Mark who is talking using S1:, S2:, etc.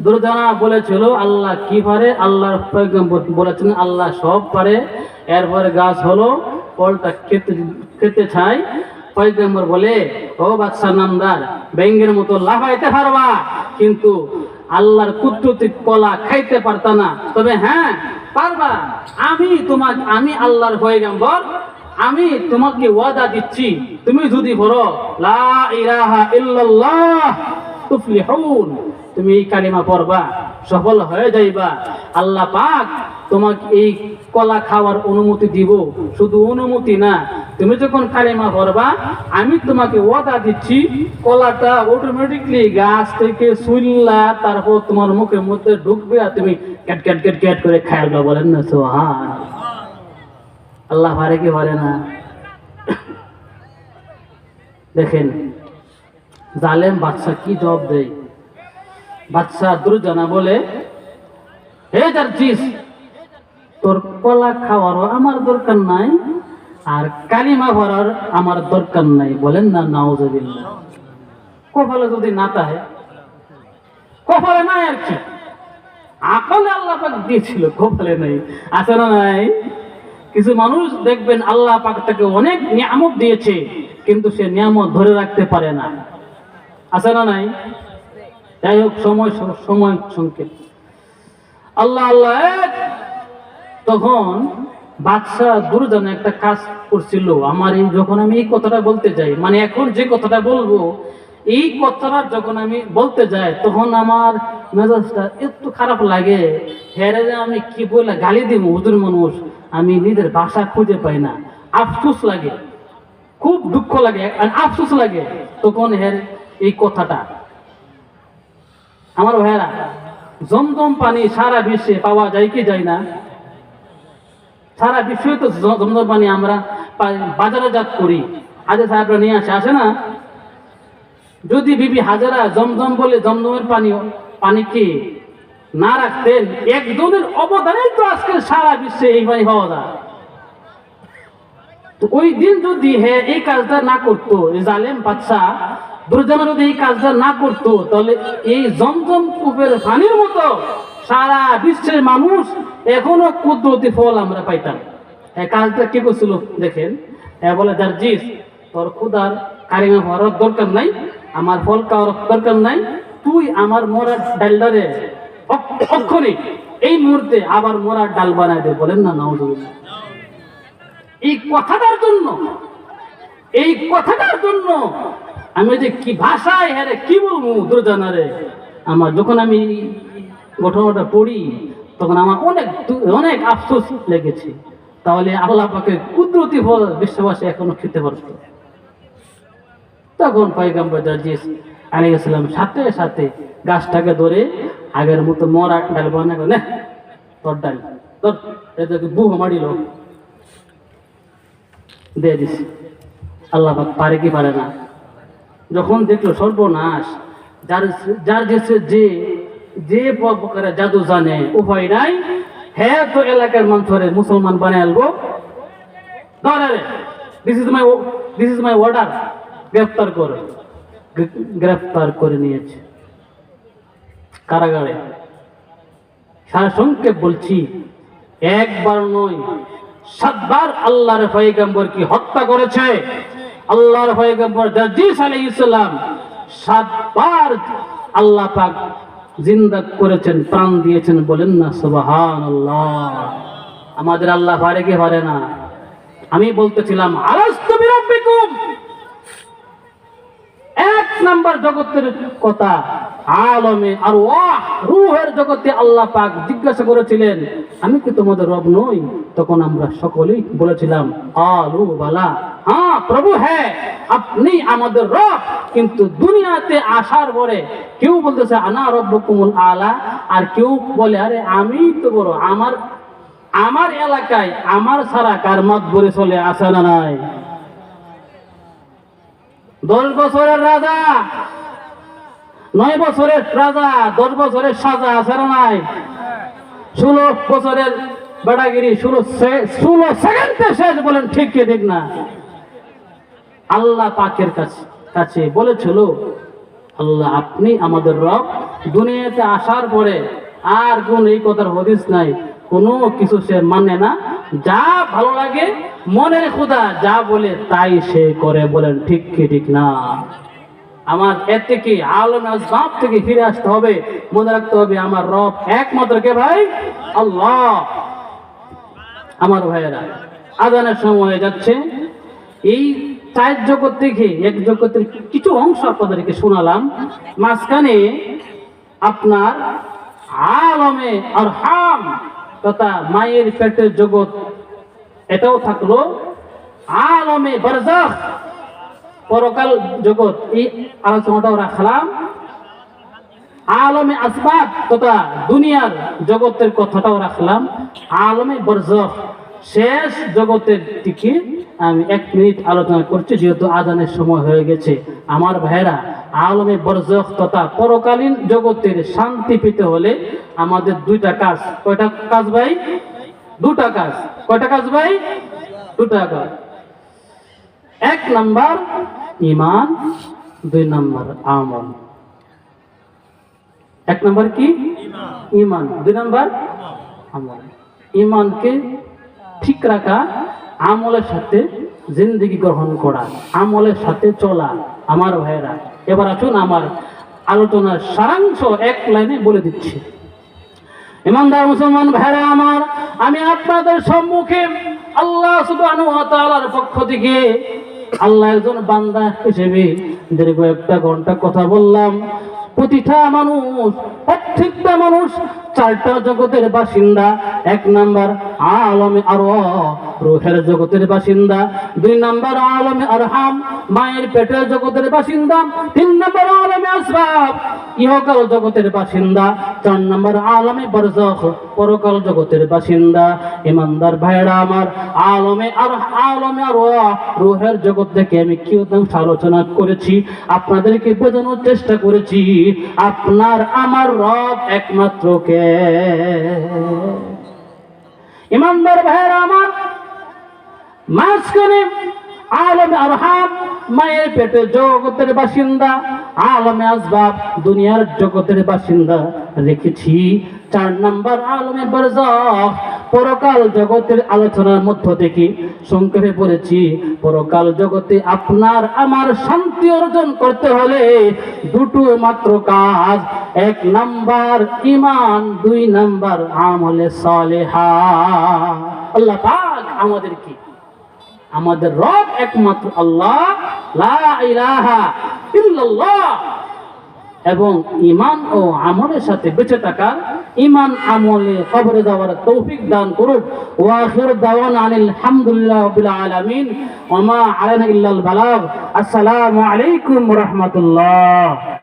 S1: দুর্জনা বলেছিল আল্লাহ কি পারে, আল্লাহর পয়গম্বর বলেছেন আল্লাহ সব পারে। এরপরে গাছ হলো, ফলটা খেতে চাই। পয়গম্বর বলে, ও বাদশা নামদার, ব্যাঙের মতো লাফাইতে পারবা, কিন্তু আল্লাহর কুদরতি কলা খাইতে পারতা না। তবে হ্যাঁ পারবা, আমি আল্লাহর পয়গম্বর, আমি তোমাকে ওয়াদা দিচ্ছি, তুমি যদি বলো লা ইলাহা ইল্লাল্লাহ তুফলিহুন, তুমি এই কালিমা পড়বা, সফল হয়ে যাইবা। আল্লাহ পাক তোমাকে এই কলা খাওয়ার অনুমতি দিব। শুধু অনুমতি না, তুমি যখন কালিমা পড়বা, আমি তোমাকে ওয়াদা দিচ্ছি, কলাটা অটোমেটিকলি গাছ থেকে সুইল্লা তারপর তোমার মুখের মধ্যে ঢুকবে, আর তুমি ক্যাট ক্যাট ক্যাট ক্যাট করে খাইবা। বলেন না সুবহান। আল্লাহ পারে কি পারে না? দেখেন জালেম বাদশা কি জবাব দেয়। বাদশা দুর্জনা বলে, হে জারজিস, তোর কলা খাওয়ারও আমার দরকার নাই, আর কালিমা পড়ার আমার দরকার নাই। বলেন না নাউজুবিল্লাহ। কপালে যদি না থাকে, কপালে নাই আর কি, আকলে আল্লাহ পাক দিয়েছিল, কপালে নাই। আছে না নাই? কিছু মানুষ দেখবেন আল্লাহ পাক তাকে অনেক নিয়ামত দিয়েছে, কিন্তু সে নিয়ামত ধরে রাখতে পারে না। আছে না নাই? যাই হোক, সময় সংকেত। আল্লাহ আল্লাহ। তখন বাদশা দুর্জনে একটা কাজ করছিল। যখন আমি এই কথাটা বলতে যাই, মানে এখন যে কথাটা বলবো, এই কথাটা যখন আমি বলতে যাই, তখন আমার মেজাজটা একটু খারাপ লাগে। হেরে যে আমি কি বলে গালি দিব, হুজুর মানুষ, আমি নিজের ভাষা খুঁজে পাই না। আফসোস লাগে, খুব দুঃখ লাগে, আফসোস লাগে তখন এই কথাটা। আমার ভাইয়েরা, জমজম পানি সারা বিশ্বে পাওয়া যায় কি যায় না? সারা বিশ্বে তো জমজম পানি আমরা বাজারজাত করি, আজ সাহেবরা নিয়ে আসে না? যদি বিবি হাজারা জমজম বলে জমজমের পানিকে না রাখতেন, একজনের অবদানে তো আজকে সারা বিশ্বে এই পানি পাওয়া যায়। তো ওই দিন যদি এই কাজটা না করতো, জালেম বাদশা দুর্জনা যদি এই কাজটা না করতো, তাহলে এই জমজম কূপের পানির মতো সারা বিশ্বের মানুষ এখনো কুদরতি ফল আমরা পাইতাম। এই কাজটা কি করছিল দেখেন। বলে, জারজিস, তোর খুদার কালিমা পড়ার দরকার নাই, আমার ফল খাওয়ার দরকার নাই, তুই আমার মরার ডালডারে অক্ষরে এই মুহূর্তে আবার মরার ডাল বানায় দে। বলেন না নাউজুবিল্লাহ। এই কথাটার জন্য আমি যে কি ভাষায় কি বলবো দুর্জনারে। আমার যখন আমি ঘটনাটা পড়ি, তখন আমার অনেক আফসোস লেগেছে। তাহলে আল্লাহ পাকের কুদরতি ফল বিশ্ববাসী এখনো খেতে পারত। তখন পয়গম্বর জারজিস আলাইহিস সালাম সাথে সাথে গাছটাকে ধরে আগের মতো মরা ডাল বানায়, না তোর ডাল, তোর এটাকে বুহ মারিল, দিয়ে দিস। আল্লাহ পাক পারে কি পারে না? যখন দেখলো সর্বনাশ, যার যে প্রকারে জাদু জানে, উপায় নাই, হ্যাঁ তো এলাকার মানুষরে মুসলমান বানিয়ে আনবো, দিস ইজ মাই অর্ডার, গ্রেফতার করে নিয়েছে কারাগারে। সারসংক্ষেপ বলছি, একবার নয় 7 বার আল্লাহর পয়গম্বর কি হত্যা করেছে। আল্লাহর পয়গম্বর জারজিস আলাইহিস সালাম 7 বার আল্লাহ পাক জিন্দা করেছেন, প্রাণ দিয়েছেন। বলেন না সুবহানাল্লাহ। আমাদের আল্লাহ পারে কি পারে না? আমি বলতেছিলাম আলাস্তু বিরাব্বিকুম, 1 নাম্বার জগতের কথা, আলমে আরওয়াহ, রূহের জগতে আল্লাহ পাক জিজ্ঞাসা করেছিলেন, আমি কি তোমাদের রব নই? তখন আমরা সকলেই বলেছিলাম আলু বালা, হ্যাঁ প্রভু, হ্যাঁ আপনি আমাদের রব। কিন্তু দুনিয়াতে আসার পরে কেউ বলতেছে আনা রব্বুকুমুল আলা, আর কেউ বলে আরে আমি তো বড়, আমার এলাকায় আমার সারা কার মত বলে চলে। আসে না নাই? 10 বছরের রাজা, 9 বছরের রাজা, 10 বছরের সাজা। আছে না নাই? 16 বছরের বেড়াগিরি, 16 সেকেন্ডে শেষ। বলেন ঠিক কি ঠিক না? আল্লাহ পাকের কাছে বলেছিল আল্লাহ আপনি আমাদের রব। দুনিয়াতে আসার পরে আর কোন এই কথার হদিস নাই, কোনো কিছু সে মানে না, যা ভালো লাগে মনের খোদা যা বলে তাই সে করে। বলেন ঠিক কি ঠিক না? আমার এর থেকে আলমে আসবাব থেকে ফিরে আসতে হবে, মনে রাখতে হবে আমার রব একমাত্র কে ভাই? আল্লাহ। আমার ভাইয়েরা, আজানের সময় হয়ে যাচ্ছে। এই চার জগৎ থেকে এক জগতের কিছু অংশ আপনাদেরকে শোনালাম। মাঝখানে আপনার আলমে আরহাম তথা মায়ের পেটের জগৎ এটাও থাকলো, আলমে বারজাখ পরকাল জগৎ এই আলোচনাটাও রাখলাম, আলমে আসবাব তথা দুনিয়ার জগতের কথাটাও রাখলাম, আলমে বারজাখ শেষ জগতের দিকে আমি 1 মিনিট আলোচনা করছি, যেহেতু আজানের সময় হয়ে গেছে। আমার ভাইরা, আলমে বারজাখ তথা পরকালীন জগতের শান্তি পেতে হলে আমাদের 2টা কাজ। কয়টা কাজ ভাই? 2টা কাজ। কয়টা কাজ ভাই? 2টা কাজ। 1 নাম্বার ঈমান, 2 নাম্বার আমল। 1 নাম্বার কি? ঈমান। 2 নাম্বার আমল। ঈমানকে ঠিক রাখা, আমলের সাথে জিন্দেগি গ্রহণ করা, আমলের সাথে চলা। আমার ভাইয়েরা, এবার আসুন আমার আলোচনার সারাংশ 1 লাইনে বলে দিচ্ছি। ইমানদার মুসলমান ভাইরা আমার, আমি আপনাদের সম্মুখে আল্লাহ সুবহানাহু ওয়া তাআলার পক্ষ থেকে আল্লাহ একজন বান্দা হিসেবে দীর্ঘ 1 ঘন্টা কথা বললাম। প্রতিটা মানুষ, প্রত্যেকটা মানুষ 4টা জগতের বাসিন্দা। 1 নাম্বার আলমে আরওয়াহ, রূহের জগতের বাসিন্দা। 2 নাম্বার আলমে আরহাম, মায়ের পেটের জগতের বাসিন্দা। 3 নাম্বার আলমে আসবাব, ইহকাল জগতের বাসিন্দা। 4 নাম্বার আলমে বারজাখ, পরকাল জগতের বাসিন্দা। ইমানদার ভাইরা আমার, আলমে আরওয়াহ, রূহের জগৎ থেকে আমি কি আলোচনা করেছি, আপনাদেরকে বোঝানোর চেষ্টা করেছি আপনার আমার রব একমাত্র কে। ইমানদার ভাইরা আমার, মাঝখানে আলমে আরহাম, মায়ের পেটে জগতের বাসিন্দা, আলমে আসবাব, দুনিয়ার জগতের বাসিন্দা রেখেছি। 4 নাম্বার আলমে বারজাখ, পরকাল জগতের আলোচনার মধ্য থেকে সংক্ষেপে বলেছি, পরকাল জগতে আপনার আমার শান্তি অর্জন করতে হলে 2টো মাত্র কাজ। 1 নাম্বার ঈমান, 2 নাম্বার আমলে সালেহা। আল্লাহ পাক আমাদেরকে, আমাদের রব একমাত্র আল্লাহ, লা ইলাহা ইল্লাল্লাহ, এবং ঈমান ও আমলের সাথে বেঁচে থাকার, ঈমান আমলে কবরে যাওয়ার তৌফিক দান করুন। ওয়া আখিরু দাওয়ানা আনিল হামদুলিল্লাহি রাব্বিল আলামিন ওয়া মা আলাইনা ইল্লাল বালাগ। আসসালামু আলাইকুম ওয়া রাহমাতুল্লাহ।